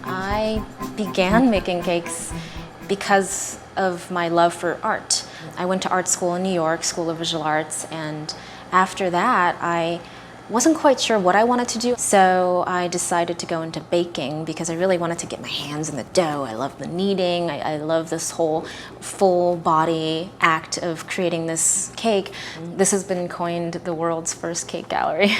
I began making cakes because of my love for art. I went to art school in New York, School of Visual Arts, and after that I wasn't quite sure what I wanted to do, so I decided to go into baking because I really wanted to get my hands in the dough. I love the kneading, I love this whole full body act of creating this cake. This has been coined the world's first cake gallery.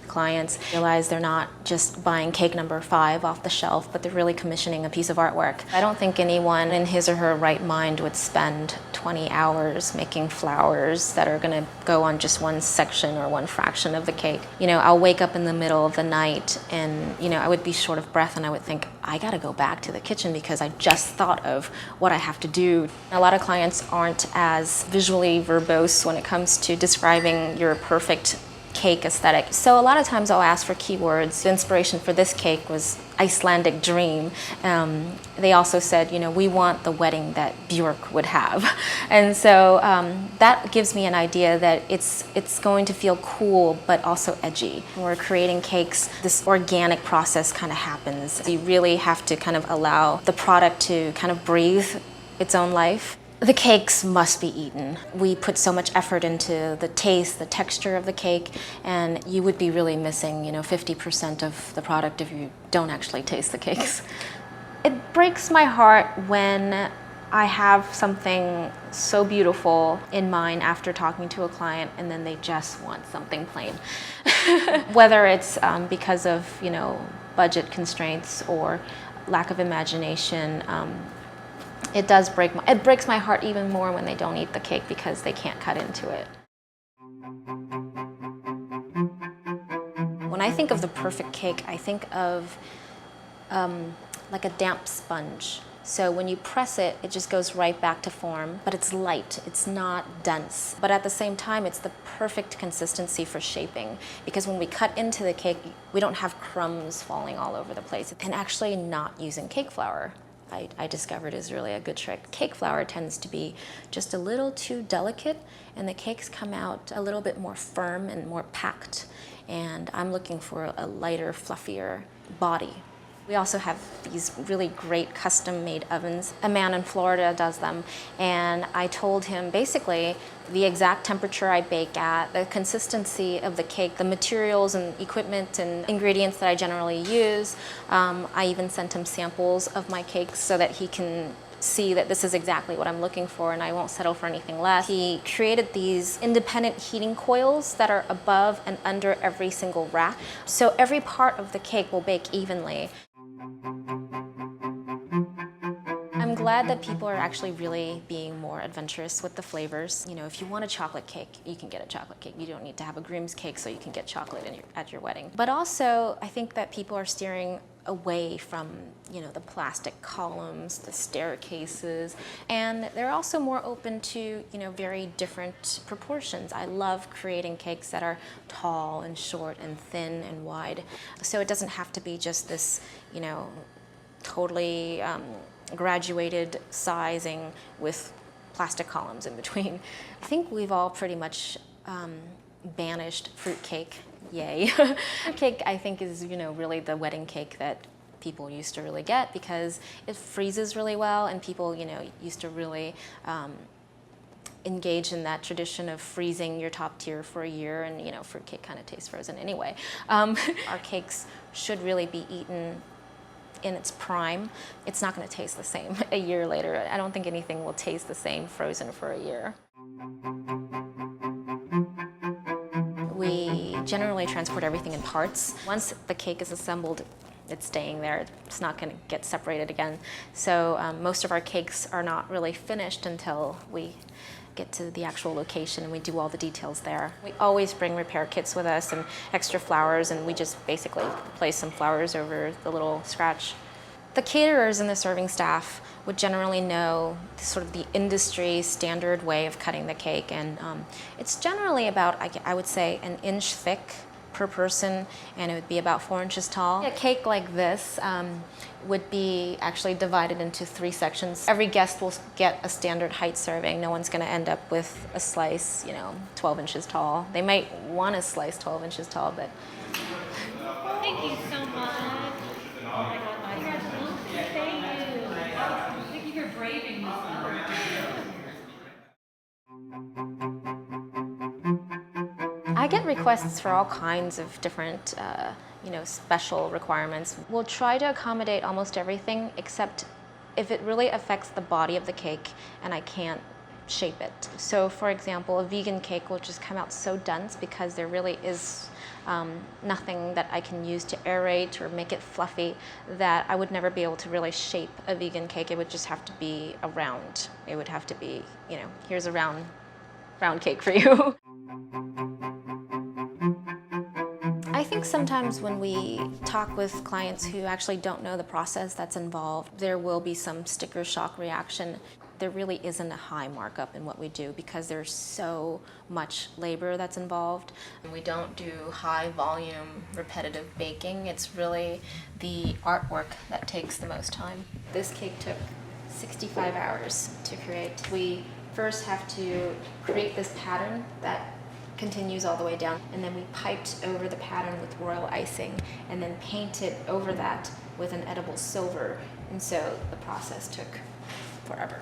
Clients realize they're not just buying cake number 5 off the shelf, but they're really commissioning a piece of artwork. I don't think anyone in his or her right mind would spend 20 hours making flowers that are gonna go on just one section or one fraction of the cake. You know, I'll wake up in the middle of the night and, you know, I would be short of breath and I would think, I gotta go back to the kitchen because I just thought of what I have to do. A lot of clients aren't as visually verbose when it comes to describing your perfect cake aesthetic. So a lot of times I'll ask for keywords. The inspiration for this cake was Icelandic dream. They also said, you know, we want the wedding that Björk would have. And so that gives me an idea that it's going to feel cool, but also edgy. When we're creating cakes, this organic process kind of happens. You really have to kind of allow the product to kind of breathe its own life. The cakes must be eaten. We put so much effort into the taste, the texture of the cake, and you would be really missing, you know, 50% of the product if you don't actually taste the cakes. It breaks my heart when I have something so beautiful in mind after talking to a client and then they just want something plain. Whether it's because of, you know, budget constraints or lack of imagination, it breaks my heart even more when they don't eat the cake because they can't cut into it. When I think of the perfect cake, I think of like a damp sponge. So when you press it, it just goes right back to form, but it's light, it's not dense. But at the same time, it's the perfect consistency for shaping because when we cut into the cake, we don't have crumbs falling all over the place. And actually not using cake flour, I discovered is really a good trick. Cake flour tends to be just a little too delicate and the cakes come out a little bit more firm and more packed. And I'm looking for a lighter, fluffier body. We also have these really great custom-made ovens. A man in Florida does them, and I told him basically the exact temperature I bake at, the consistency of the cake, the materials and equipment and ingredients that I generally use. I even sent him samples of my cakes so that he can see that this is exactly what I'm looking for and I won't settle for anything less. He created these independent heating coils that are above and under every single rack. So every part of the cake will bake evenly. I'm glad that people are actually really being more adventurous with the flavors. You know, if you want a chocolate cake, you can get a chocolate cake. You don't need to have a groom's cake so you can get chocolate at your wedding. But also, I think that people are steering away from, you know, the plastic columns, the staircases, and they're also more open to, you know, very different proportions. I love creating cakes that are tall and short and thin and wide. So it doesn't have to be just this, you know, totally graduated sizing with plastic columns in between. I think we've all pretty much banished fruit cake. Yay. Cake, I think, is, you know, really the wedding cake that people used to really get because it freezes really well and people, you know, used to really engage in that tradition of freezing your top tier for a year, and, you know, fruit cake kind of tastes frozen anyway. Our cakes should really be eaten in its prime. It's not going to taste the same a year later. I don't think anything will taste the same frozen for a year. We generally transport everything in parts. Once the cake is assembled, it's staying there. It's not going to get separated again. So most of our cakes are not really finished until we get to the actual location and we do all the details there. We always bring repair kits with us and extra flowers, and we just basically place some flowers over the little scratch. The caterers and the serving staff would generally know sort of the industry standard way of cutting the cake, and it's generally about, I would say, 1 inch thick per person, and it would be about 4 inches tall. A cake like this would be actually divided into 3 sections. Every guest will get a standard height serving. No one's going to end up with a slice, you know, 12 inches tall. They might want a slice 12 inches tall, but Thank you so much. Oh my God, congratulations. Thank you. Thank you for braving this one. I get requests for all kinds of different, special requirements. We'll try to accommodate almost everything except if it really affects the body of the cake and I can't shape it. So for example, a vegan cake will just come out so dense because there really is nothing that I can use to aerate or make it fluffy that I would never be able to really shape a vegan cake. It would just have to be a round. It would have to be, here's a round cake for you. I think sometimes when we talk with clients who actually don't know the process that's involved, there will be some sticker shock reaction. There really isn't a high markup in what we do because there's so much labor that's involved. We don't do high volume, repetitive baking. It's really the artwork that takes the most time. This cake took 65 hours to create. We first have to create this pattern that continues all the way down, and then we piped over the pattern with royal icing and then painted over that with an edible silver, and so the process took forever.